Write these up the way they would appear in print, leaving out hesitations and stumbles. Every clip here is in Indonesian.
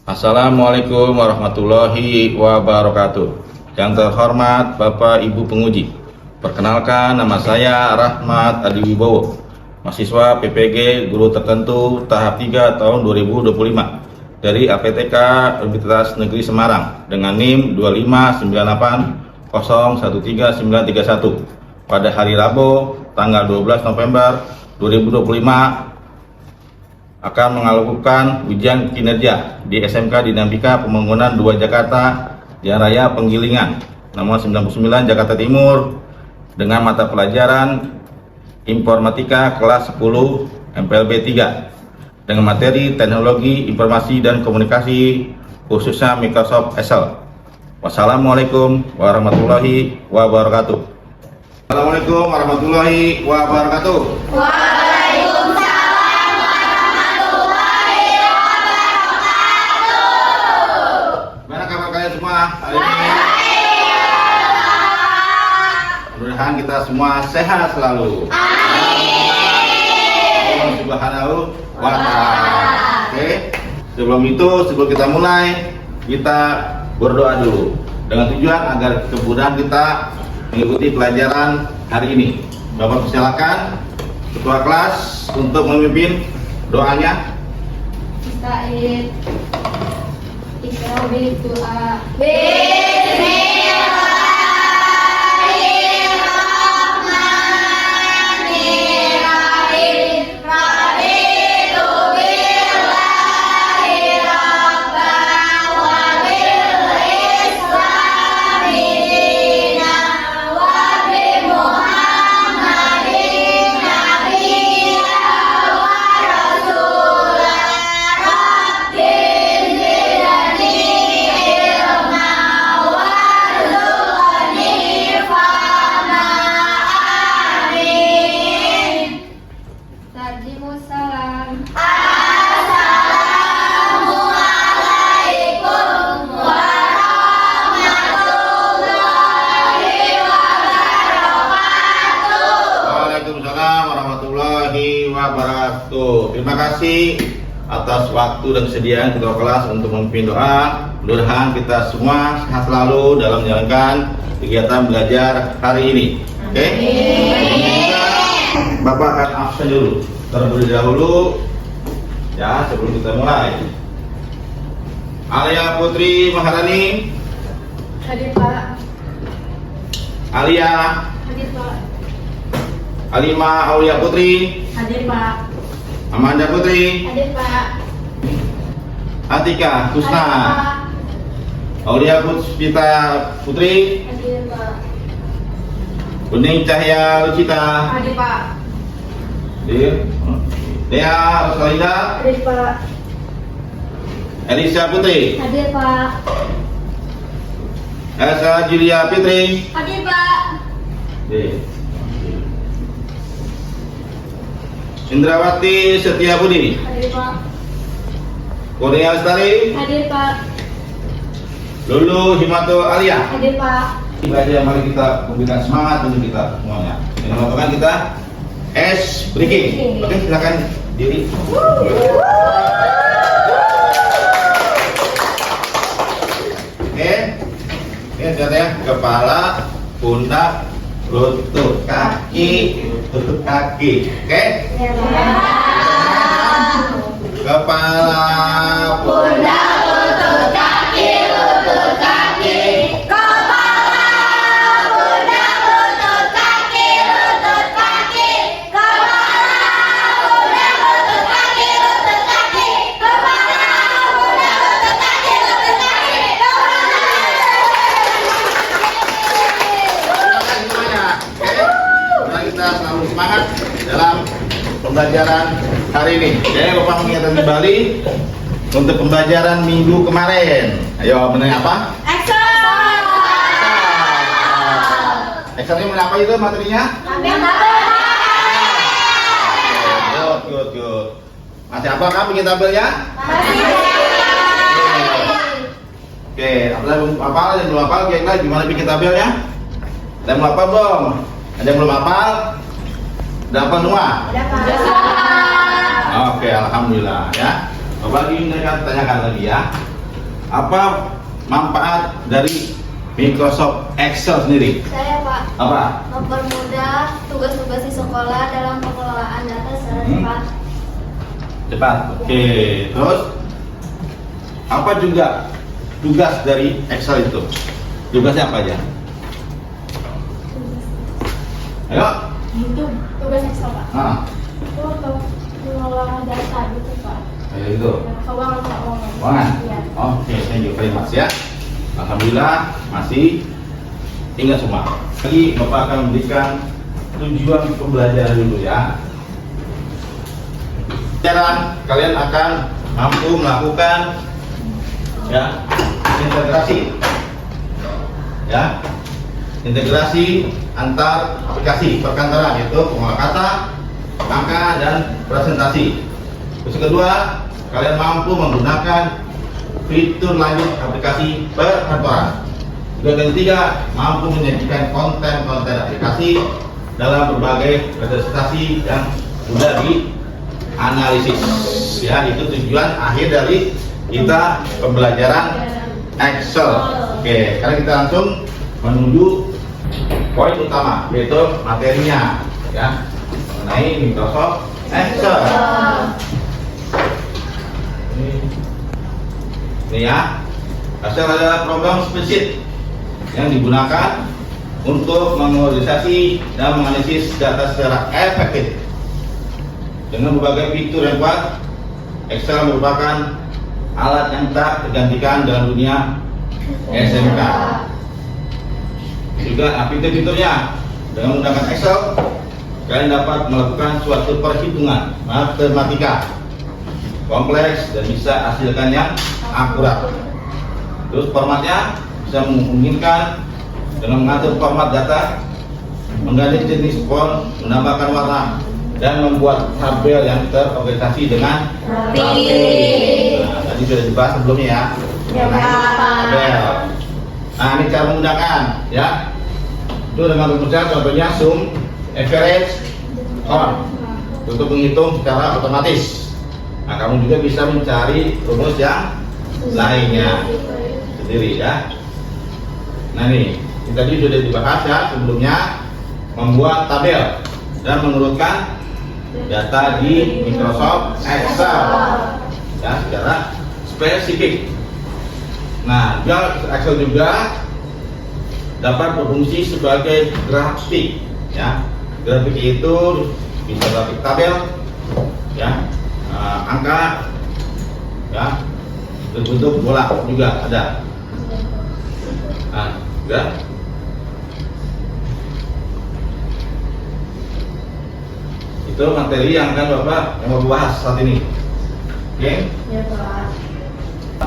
Assalamualaikum warahmatullahi wabarakatuh. Yang terhormat Bapak Ibu penguji, perkenalkan nama saya Rahmat Adi Wibowo, mahasiswa PPG Guru Tertentu tahap 3 tahun 2025 dari APTK Universitas Negeri Semarang dengan NIM 25980139131 pada hari Rabu tanggal 12 November 2025 akan melakukan ujian kinerja di SMK Dinamika Pembangunan 2 Jakarta, Jalan Raya Penggilingan, nomor 99 Jakarta Timur, dengan mata pelajaran Informatika kelas 10 MPLB 3 dengan materi Teknologi Informasi dan Komunikasi khususnya Microsoft Excel. Wassalamualaikum warahmatullahi wabarakatuh. Assalamualaikum warahmatullahi wabarakatuh. Hari ini mudah-mudahan kita semua sehat selalu. Amin. Subhanahu wa ta'ala. Oke. Sebelum kita mulai, kita berdoa dulu dengan tujuan agar kemudahan kita mengikuti pelajaran hari ini. Bapak silakan ketua kelas untuk memimpin doanya. Bismillahirrahmanirrahim. Terima kasih atas waktu dan kesediaan ketua kelas untuk memimpin doa. Mudah-mudahan kita semua sehat selalu dalam menjalankan kegiatan belajar hari ini. Oke? Bapak akan absen dulu terlebih dahulu ya sebelum kita mulai. Alia Putri Maharani. Hadir Pak. Alia. Hadir Pak. Alima Aulia Putri. Hadir Pak. Amanda Putri. Hadir Pak. Atika Kusna. Aulia Puspita Putri. Hadir Pak. Kuning Cahya Lucita. Hadir Pak. Hadir. Dea Rosalinda. Hadir Pak. Elisa Putri. Hadir Pak. Elsa Julia Fitri. Hadir Pak. Indrawati Setia Budi. Hadir Pak. Kurnia Lestari. Hadir Pak. Lulu Himato Alia. Hadir Pak. Tiba aja, mari kita memberikan semangat untuk kita semuanya. Dengan melakukan kita ice breaking. Oke, silakan diri. Oke, ini lihat ya, kepala, pundak, lutut, kaki, lutut, kaki. Oke? Kepala, Pundak, lutut, kaki, lutut, kaki. Kepala, pundak, lutut, kaki, lutut, kaki. Kepala, pundak, lutut, kaki, lutut, kaki. Kepala, pundak, lutut, kaki, lutut, kaki. semuanya. Oke? Mari kita selalu semangat dalam pembelajaran hari ini. Oke, Bapak mengingatkan kembali untuk pembelajaran minggu kemarin. Ayo, benar apa? Excelnya apa itu materinya? Good. Masih apa kamu bikin tabelnya? Oke, apa belum hafal? Yang belum hafal, kira-kira gimana bikin tabelnya? Ada yang belum hafal belum? Ada yang belum hafal? Udah hafal semua? Oke, alhamdulillah ya. Bapak lagi tanyakan lagi ya. Apa manfaat dari Microsoft Excel sendiri? Saya Pak, Apa? mempermudah tugas-tugas di sekolah dalam pengelolaan data secara cepat. Cepat. Oke. Terus apa juga tugas dari Excel itu? Tugasnya apa aja? Ayo. Itu tugas Excel Pak. Ah, Itu untuk mengelola data gitu Pak. kayak gitu. Keuangan Pak, keuangan. Keuangan? Iya. Oke, thank you very much ya. Alhamdulillah masih ingat semua. Lagi Bapak akan memberikan tujuan pembelajaran dulu ya. Jalan kalian akan mampu melakukan ya integrasi ya, integrasi antar aplikasi perkantoran, yaitu pengolah kata, angka, dan presentasi. Terus yang kedua, kalian mampu menggunakan fitur lanjut aplikasi perkantoran. Dan yang ketiga, mampu menyajikan konten-konten aplikasi dalam berbagai presentasi yang sudah dianalisis. Ya, itu tujuan akhir dari kita pembelajaran Excel. Oke, sekarang kita langsung menuju poin utama, yaitu materinya ya, mengenai Microsoft Excel. Ini ya, Excel adalah program spesifik yang digunakan untuk mengorganisasi dan menganalisis data secara efektif. Dengan berbagai fitur yang kuat, Excel merupakan alat yang tak tergantikan dalam dunia SMK. Juga fitur-fiturnya, dengan menggunakan Excel, kalian dapat melakukan suatu perhitungan matematika kompleks dan bisa hasilkan yang akurat. Terus formatnya bisa memungkinkan dengan mengatur format data, mengganti jenis font, menambahkan warna, dan membuat tabel yang terorganisasi dengan rapi. Nah, tadi sudah dibahas sebelumnya ya. Ya, Pak. Tabel. Nah, ini cara menggunakan ya. Itu dengan rumusnya, contohnya sum, average, on, untuk menghitung secara otomatis. Nah, kamu juga bisa mencari rumus yang lainnya sendiri ya. Nah, ini tadi sudah dibahas ya sebelumnya, membuat tabel dan mengurutkan data di Microsoft Excel ya secara spesifik. Nah, Excel juga dapat berfungsi sebagai grafik ya. Grafik itu bisa grafik tabel ya, angka ya, berbentuk bola juga ada. Nah, juga itu materi yang akan Bapak yang mau bahas saat ini. Oke? Ya Pak.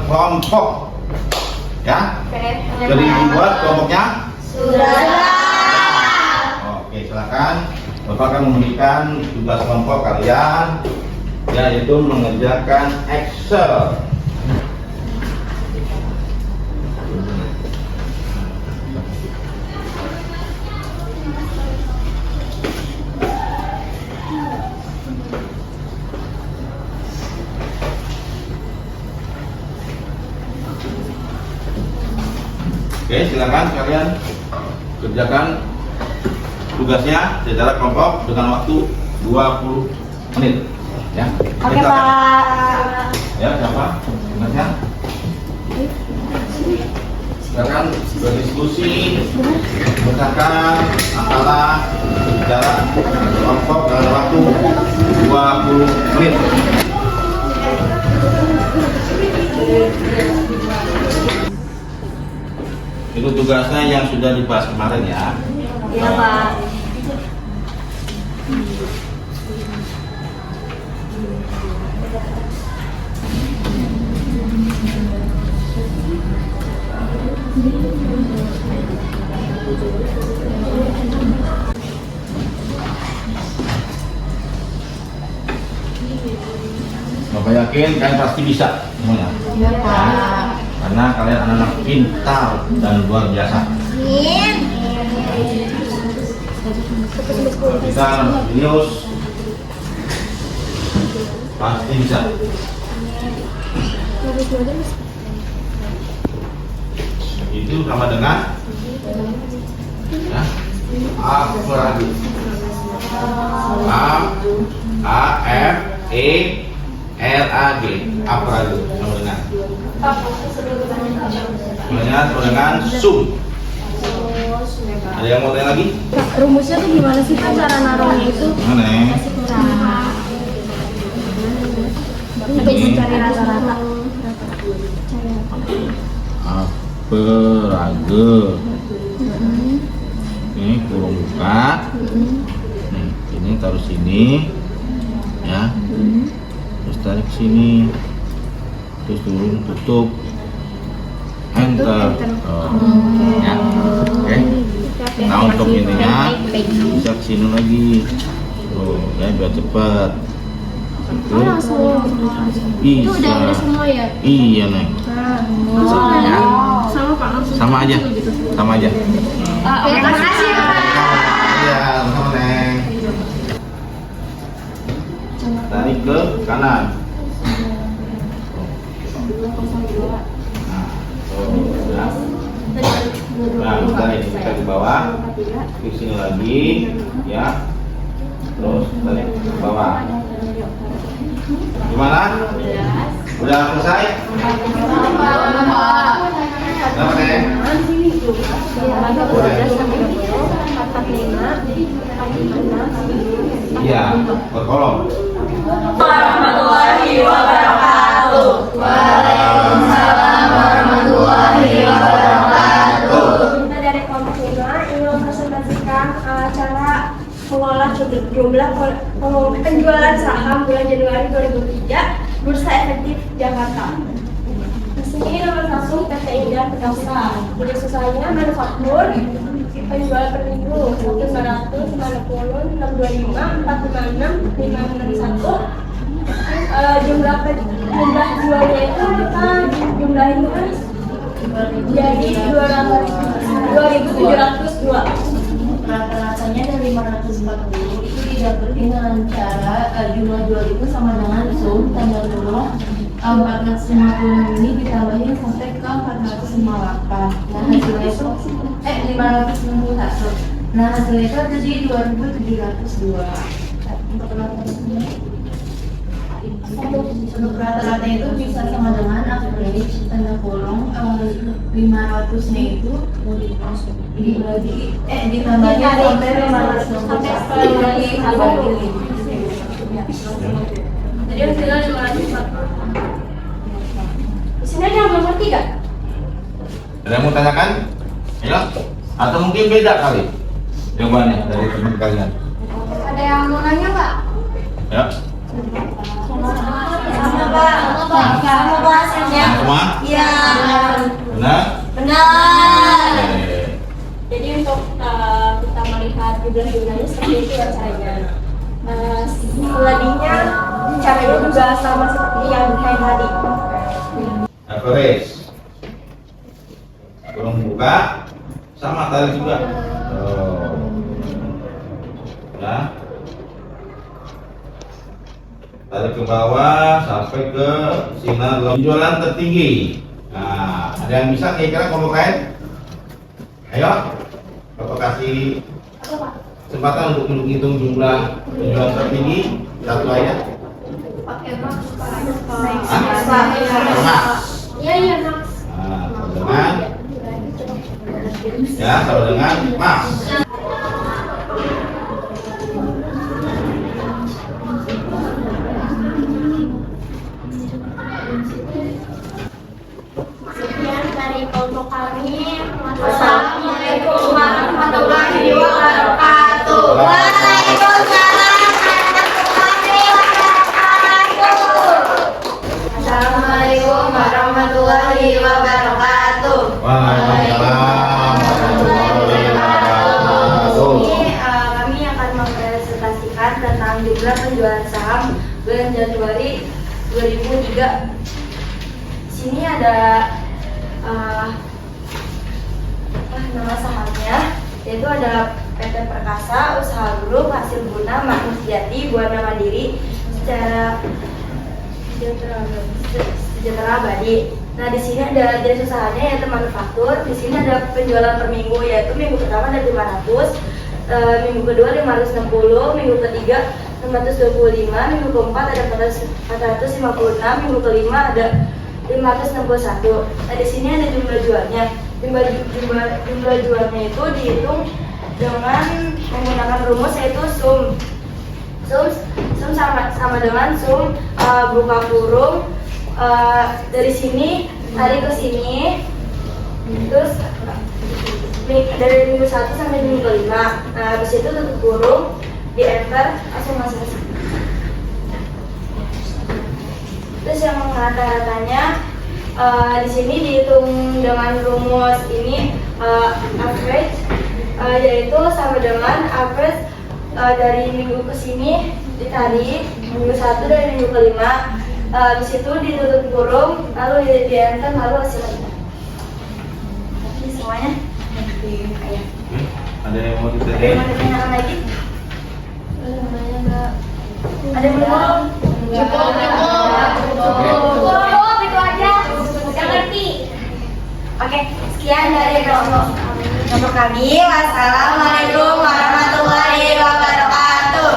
Kelompok ya. Oke. Jadi dibuat kelompoknya. Sudah. Oke, silakan. Bapak akan memberikan tugas kelompok kalian, yaitu mengerjakan Excel. Oke, silakan kalian kerjakan tugasnya secara kelompok dengan waktu 20 menit ya. Oke, Silakan. Pak. Ya, siapa? Tugasnya? Silakan berdiskusi, berdasarkan antara bicara kelompok dalam waktu 20 menit. Itu tugasnya yang sudah dibahas kemarin ya. Iya, Pak. Bapak yakin kalian pasti bisa semuanya. Ya Pak. Karena kalian anak-anak pintar dan luar biasa. Amin. Kalau kita serius pasti bisa. itu sama dengan ya, Aferage. A-F-E-R-A-G. Aferage sama dengan sum. Ada yang mau tanya lagi? Rumusnya tuh gimana sih Kak cara naruhnya itu? Mana? Bisa cari rata-rata. Aferage. Ini kurung buka. Nih, ini taruh sini. Ya. Terus tarik sini. Terus turun, tutup. Enter. Oh. Ya. Oke. Nah, untuk ininya bisa kesini lagi. Oh, ya biar cepat. Oh, langsung. Itu Bisa. udah semua ya? Iya, Neng. Ya. Sama Pak langsung. Sama aja. Sama aja. Oke, terima kasih Pak. Iya, sama Neng. Tarik ke kanan. Nah, tarik kita ke bawah. Ke sini lagi, ya. Terus tarik ke bawah. Gimana? Udah selesai? Oke. Iya, per kolom. Warahmatullahi wabarakatuh. Waalaikumsalam warahmatullahi wabarakatuh. Kita dari kelompok 5 ingin mempresentasikan cara mengolah jumlah penjualan saham bulan Januari 2003 Bursa Efektif Jakarta. Di sini nomor 1 PT Indah Perkasa. Jadi susahnya manufaktur penjualan per minggu 1.900, 560, 625, 456, 561. Jumlah jualnya itu kita jumlahin kan jadi 2.702. Rata-ratanya dari 540 itu didapetin dengan cara jumlah jual itu sama dengan sum tanggal dulu 456 ini ditambahin sampai ke 458. Nah hasilnya itu 561. Nah hasilnya itu jadi 2.702. Untuk rata-rata itu bisa sama dengan average tanda kurung 500-nya itu ditambahin sampai 500. Jadi hasilnya 540. Di sini ada yang belum ngerti gak? Ada yang mau tanyakan? Ayo. Atau mungkin beda kali jawabannya dari teman kalian. Ada yang mau nanya Pak? Ya. Sama Pak. Sama Pak hasilnya. Semua? Iya. Benar? Benar. Oke. Jadi untuk kita melihat jumlah-jumlahnya seperti itu ya caranya. Selebihnya caranya juga sama seperti yang kayak tadi. Average. Kurung buka sama tarik juga. Oh. Ya. Tarik ke bawah sampai ke sinar penjualan tertinggi. Nah, ada yang bisa kira-kira kalau kain? Ayo, Bapak kasih kesempatan untuk menghitung jumlah penjualan tertinggi satu aja. Pakai Max Pak. Max. Iya iya Max. Nah, sama dengan ya, sama dengan Max. Sekian dari kelompok kami. Assalamualaikum warahmatullahi wabarakatuh. Assalamualaikum warahmatullahi wabarakatuh. Waalaikumsalam warahmatullahi wabarakatuh. Ini kami akan mempresentasikan tentang jumlah penjualan saham bulan Januari 2003. Di sini ada nama sahamnya, yaitu adalah PT Perkasa, Usaha Grup, Hasil Guna, Makmur Sejati, Buana Mandiri, secara sejahtera abadi. Nah, di sini ada jenis usahanya yaitu manufaktur. Di sini ada penjualan per minggu, yaitu minggu pertama ada 500, minggu kedua 560, minggu ketiga 625, minggu keempat ada 456, minggu kelima ada 561. Nah, di sini ada jumlah jualnya. Jumlah jualnya itu dihitung dengan menggunakan rumus yaitu sum sama dengan sum buka kurung dari sini tarik ke sini, terus dari minggu 1 sampai minggu kelima. Nah, habis itu tutup kurung, di enter, langsung masuk. Terus yang rata-ratanya di sini dihitung dengan rumus ini average, yaitu sama dengan average dari minggu ke sini ditarik minggu 1 dari minggu kelima, di situ ditutup kurung, lalu di enter, lalu hasilnya. Ini semuanya. Ada yang mau Ada yang ditanyain? mau ditanyakan lagi? Ada yang nanya nggak? Ada yang belum? Cukup, itu aja. Udah ngerti. Oke, sekian dari kelompok kami. Wassalamualaikum warahmatullahi wabarakatuh.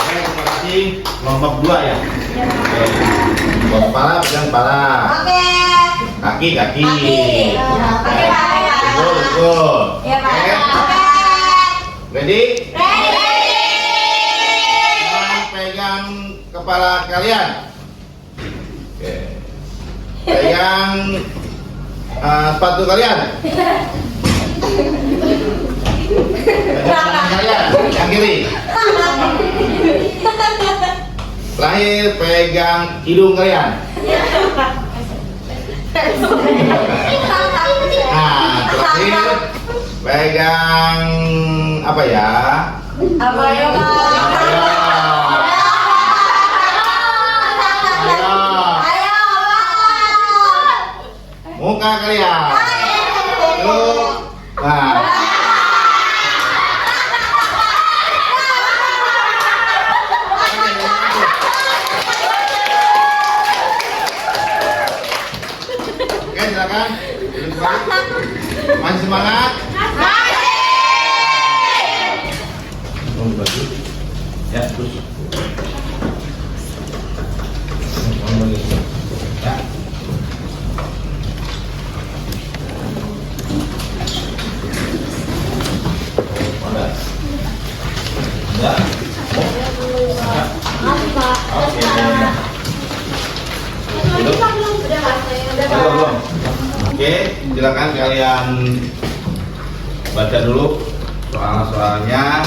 Oke, terima kasih. Kelompok 2 ya. Oke. Kelompok kepala, pegang kepala. Oke. Kaki. Oke, Pak. Betul. Ya, Pak. Oke. Oke. Ready? Ready. Sekarang pegang kepala kalian. Oke. Pegang sepatu kalian. Pegang tangan kalian yang kiri. Terakhir pegang hidung kalian. Nah, terakhir pegang apa ya? Apa ya, Pak? Ayo. Ayo, Pak. Muka kalian. Yuk. Nah. Oke, silakan. Duduk kembali. Masih semangat? Ya, terus. Ya. Udah. Oke. Belum. Oke, silakan kalian baca dulu soal-soalnya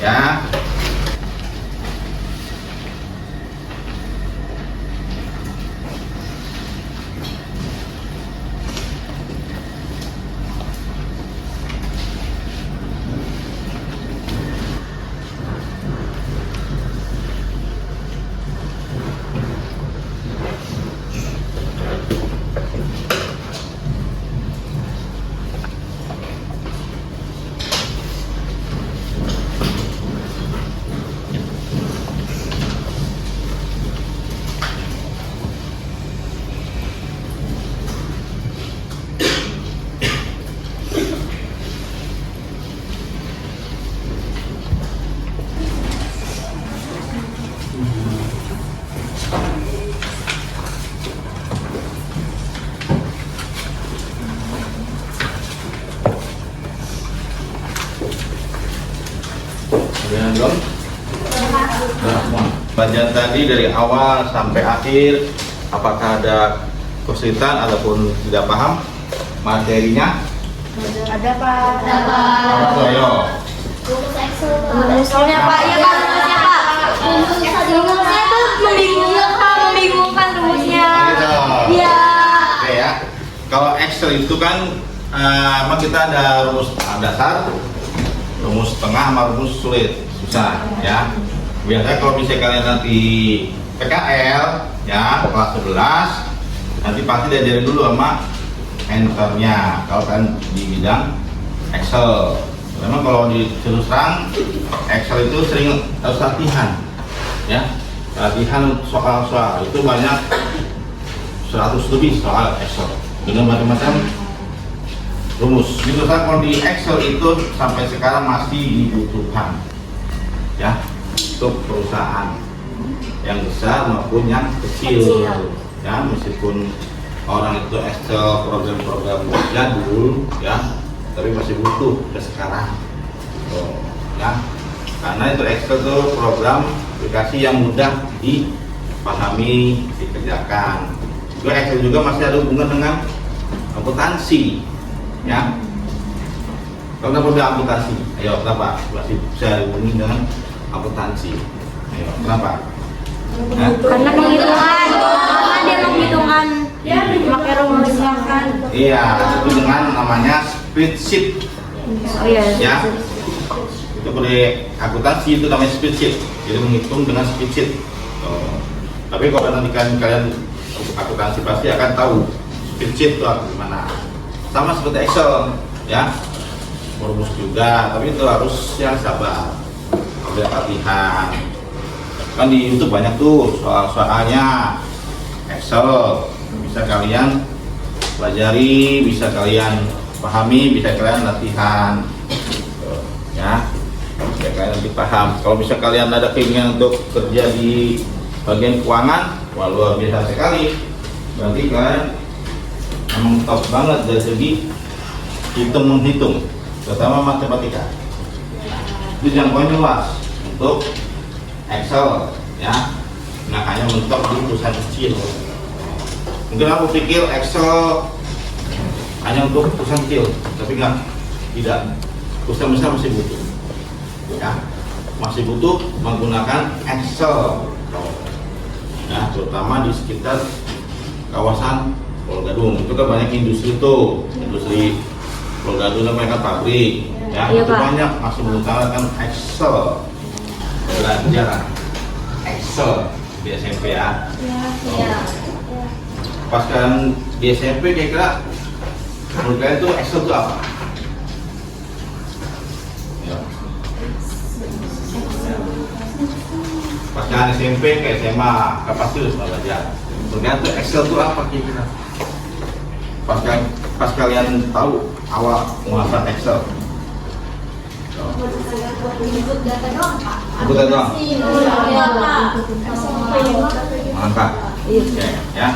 ya. Udah belum? Udah semua. Bacaan tadi dari awal sampai akhir, apakah ada kesulitan ataupun tidak paham materinya? Ada Pak. Apa tuh, ayo? Rumusnya Pak, iya Pak, rumusnya Pak. Rumusnya tuh membingungkan Pak, membingungkan rumusnya. Gitu. Iya. Oke ya. Kalau Excel itu kan emang kita ada rumus dasar, rumus tengah sama rumus sulit, susah ya. Biasanya kalau misalnya kalian nanti PKL ya kelas 11 nanti pasti diajarin dulu sama enternya kalau kalian di bidang Excel. Memang kalau di terus terang Excel itu sering harus latihan ya. Latihan soal-soal itu banyak 100 lebih soal Excel dengan macam-macam rumus. Misalkan kalau di Excel itu sampai sekarang masih dibutuhkan, ya, untuk perusahaan yang besar maupun yang kecil. Ya, meskipun orang itu Excel program-program jadul, ya, tapi masih butuh ke sekarang. Ya, karena itu Excel itu program aplikasi yang mudah dipahami, dikerjakan. Juga Excel juga masih ada hubungan dengan akuntansi, ya. Kenapa dia akuntansi? Ayo, kenapa masih bisa dihubungi dengan akuntansi? Ayo, kenapa? Karena penghitungan, karena dia menghitungan pakai rumus. Iya, itu dengan namanya spreadsheet. Oh iya. Ya, itu boleh akuntansi itu namanya spreadsheet. Jadi menghitung dengan spreadsheet. Tapi kalau nanti kalian akuntansi pasti akan tahu spreadsheet itu gimana. Sama seperti Excel, ya, rumus juga. Tapi itu harus yang sabar, harus latihan. Kan di YouTube banyak tuh soal-soalnya Excel, bisa kalian pelajari, bisa kalian pahami, bisa kalian latihan, ya, bisa kalian lebih paham. Kalau bisa kalian ada keinginan untuk kerja di bagian keuangan, wah luar biasa sekali. Berarti kalian memang top banget dari segi hitung-menghitung, terutama matematika. Itu jangkauannya luas untuk Excel, ya, nggak hanya mentok di perusahaan kecil. Mungkin aku pikir Excel hanya untuk perusahaan kecil, tapi tidak. Perusahaan besar masih butuh, ya, masih butuh menggunakan Excel, ya, terutama di sekitar kawasan Pulau Gadung. Itu kan banyak industri tuh, industri Pulau Gadung namanya kan pabrik, ya, Iya, itu Pak. banyak masih menggunakan Excel. Belajar Excel di SMP, ya. Iya. Pas kalian di SMP kira-kira menurut kalian tuh Excel itu apa? Ya. Pas kalian SMP ke SMA, pasti harus belajar. Menurut kalian tuh Excel itu apa kira-kira? Pas kalian tahu awal menguasai Excel. Input data doang, Pak. Input data doang? Iya, Pak. Mantap. Iya. Ya.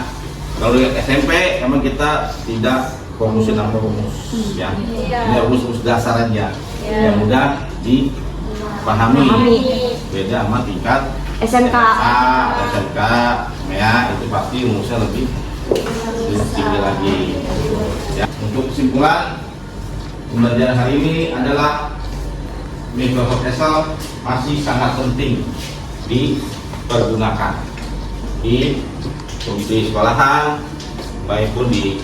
Kalau di SMP emang kita tidak fokusin sama rumus, ya. Ini rumus dasar aja yang mudah dipahami. Beda sama tingkat SMK. SMK, ya, itu pasti rumusnya lebih tinggi lagi. Ya. Untuk kesimpulan pembelajaran hari ini adalah Microsoft Excel masih sangat penting dipergunakan di sekolahan maupun di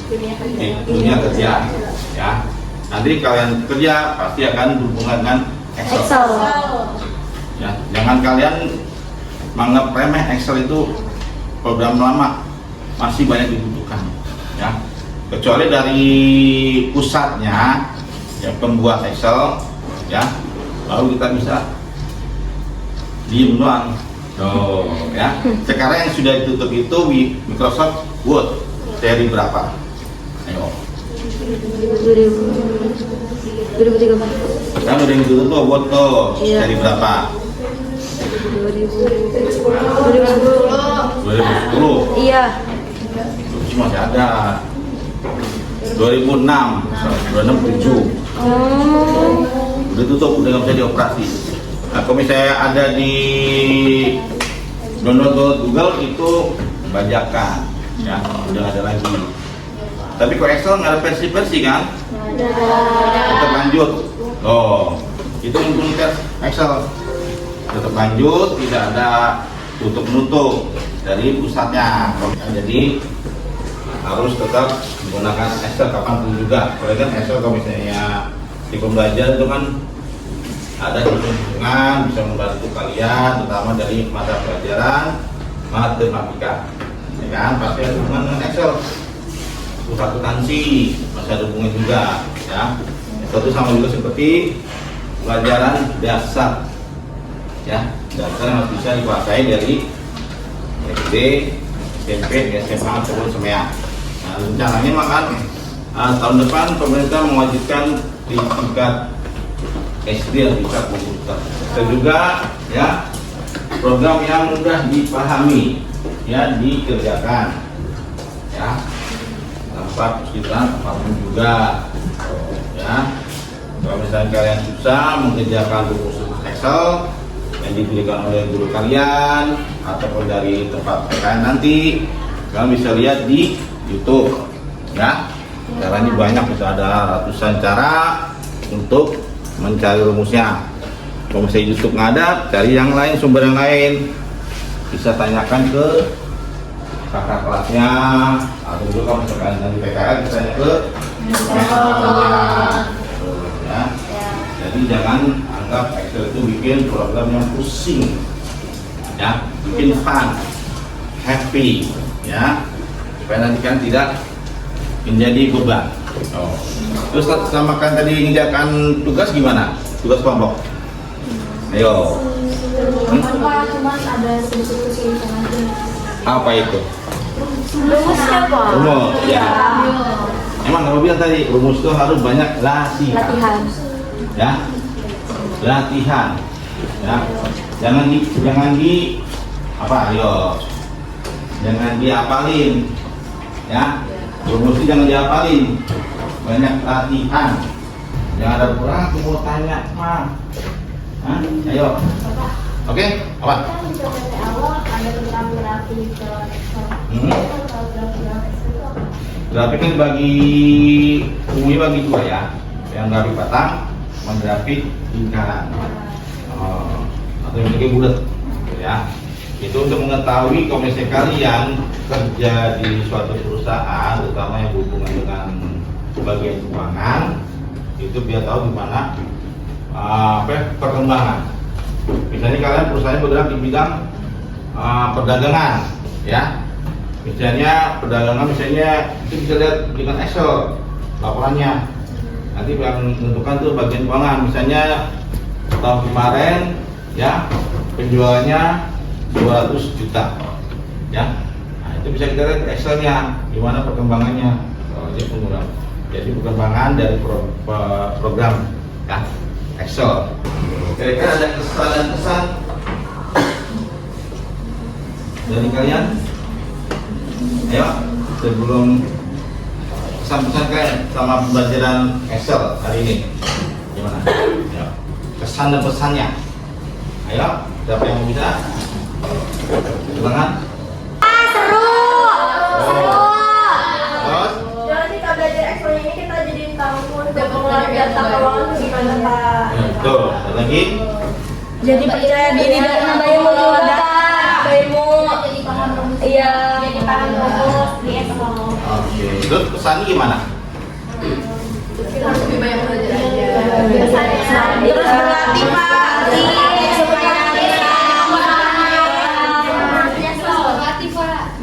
dunia kerja, ya. Nanti kalian kerja pasti akan berhubungan dengan Excel. Ya, jangan kalian menganggap remeh Excel itu program lama, masih banyak dibutuhkan, ya. Kecuali dari pusatnya, ya, pembuat Excel, ya. Lalu kita bisa diem doang. Ya. Sekarang yang sudah ditutup itu Microsoft Word seri berapa? Ayo. 2013. Kan udah ditutup tuh Word tuh, Iya. seri berapa? 2010. Iya. Masih ada. 2006, 2006, 2007. Udah tutup, udah nggak bisa dioperasi. Nah, kalau misalnya ada di download Google itu bajakan, ya, udah nggak ada lagi. Tapi kalau Excel nggak ada versi-versi kan? Tetap lanjut. Oh, itu impunitas Excel. Tetap lanjut, tidak ada tutup-nutup dari pusatnya. Jadi harus tetap menggunakan Excel kapanpun juga. Kalau kan Excel kalau misalnya di pembelajaran itu kan ada hitungan, bisa membantu kalian, terutama dari mata pelajaran matematika, ya kan? Pasti ada hubungan dengan Excel. Pusat akuntansi masih ada hubungan juga, ya. Excel itu sama juga seperti pelajaran dasar, ya. Dasar yang harus bisa dikuasai dari SD, SMP, SMA ataupun SMEA. Nah, rencananya makan tahun depan pemerintah mewajibkan di tingkat SD yang bisa komputer. Dan juga ya program yang mudah dipahami ya dikerjakan ya tanpa kesulitan apapun juga ya. Kalau misalnya kalian susah mengerjakan rumus Excel yang diberikan oleh guru kalian ataupun dari tempat PKN nanti, kalian bisa lihat di YouTube ya. Caranya banyak, bisa ada ratusan cara untuk mencari rumusnya. Kalau misalnya YouTube nggak ada, cari yang lain, sumber yang lain. Bisa tanyakan ke kakak kelasnya atau juga kalau misalkan nanti PKN bisa tanya ke ya. Jadi jangan anggap Excel itu bikin program yang pusing ya, bikin fun, happy ya, supaya nanti kan tidak menjadi beban. Terus sama kan tadi mengerjakan tugas gimana? Tugas kelompok. Ayo. Cuma ada sedikit kesulitan aja. Apa itu? Rumusnya Pak. Rumus ya. Emang kamu bilang tadi rumus itu harus banyak latihan. Ya. Latihan. Ya. Jangan di apa? Ayo. Jangan dihafalin. Ya. Rumus itu jangan dihafalin. Banyak latihan. Jangan ada kurang aku mau tanya, Ma. Hah? Ayo. Oke, apa? Kan di PPT awal ada tentang grafik ke Excel. Kalau grafik Excel itu apa? Grafik kan bagi umumnya bagi dua ya. Yang grafik batang, sama grafik lingkaran. Atau yang bentuknya bulat, gitu ya. Itu untuk mengetahui kalau misalnya kalian kerja di suatu perusahaan, terutama yang berhubungan dengan bagian keuangan, itu biar tahu di mana perkembangan. Misalnya kalian perusahaan bergerak di bidang perdagangan, ya. Misalnya perdagangan, misalnya itu bisa lihat dengan Excel laporannya. Nanti yang menentukan tuh bagian keuangan. Misalnya tahun kemarin, ya penjualannya 200 juta, ya. Nah, itu bisa kita lihat Excelnya, gimana perkembangannya. Jadi perkembangan dari program, ya. Excel. Kira-kira ada kesan dan kesan dari kalian? Ayo, sebelum pesan-pesan kalian sama pembelajaran Excel hari ini, gimana? Ayo, kesan dan pesannya. Ayo, siapa yang mau bisa? Silakan. Seru. Terus? Jadi kita belajar Excel ini kita jadi tahu untuk mengelola data keuangan itu gimana Pak. Tuh, ada lagi? Jadi percaya diri dan nambahin mengelola data, ilmu. Jadi paham rumus. Iya. Jadi paham rumus di Excel. Oke, terus pesannya gimana? Lebih banyak belajar aja. Terus berlatih Pak, supaya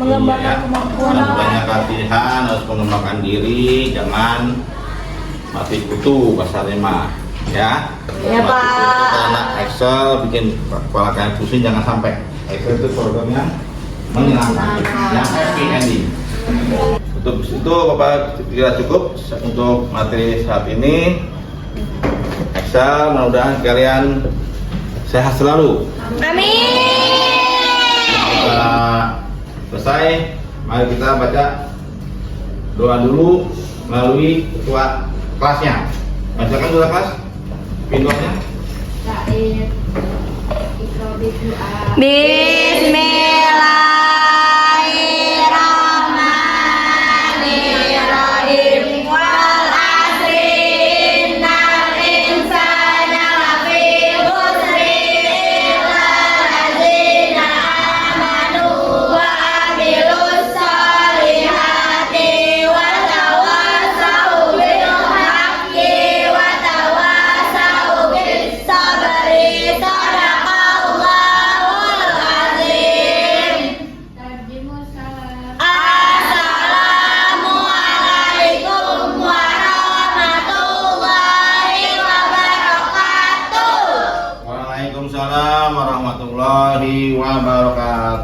mengembangkan kemampuan. Harus banyak latihan, harus mengembangkan diri, jangan mati kutu kasarnya mah, ya. Ya, Mati Pak. kutu karena Excel bikin kepala kalian pusing, jangan sampai. Excel itu program yang menyenangkan, yang happy ending. Untuk itu Bapak kira cukup untuk materi saat ini. Excel, mudah-mudahan kalian sehat selalu. Amin. Kita selesai, mari kita baca doa dulu melalui ketua kelasnya. Bacakan ketua kelas, pindonya. Said, Ikro Bidua. Bismillahirrahmanirrahim. Wal asri innal insana lafi khusri illa allazina amanu wa amilus solihati wa tawasau bil haqqi wa tawasau bis sabri. Sadaqallahul azim.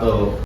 wabarakatuh.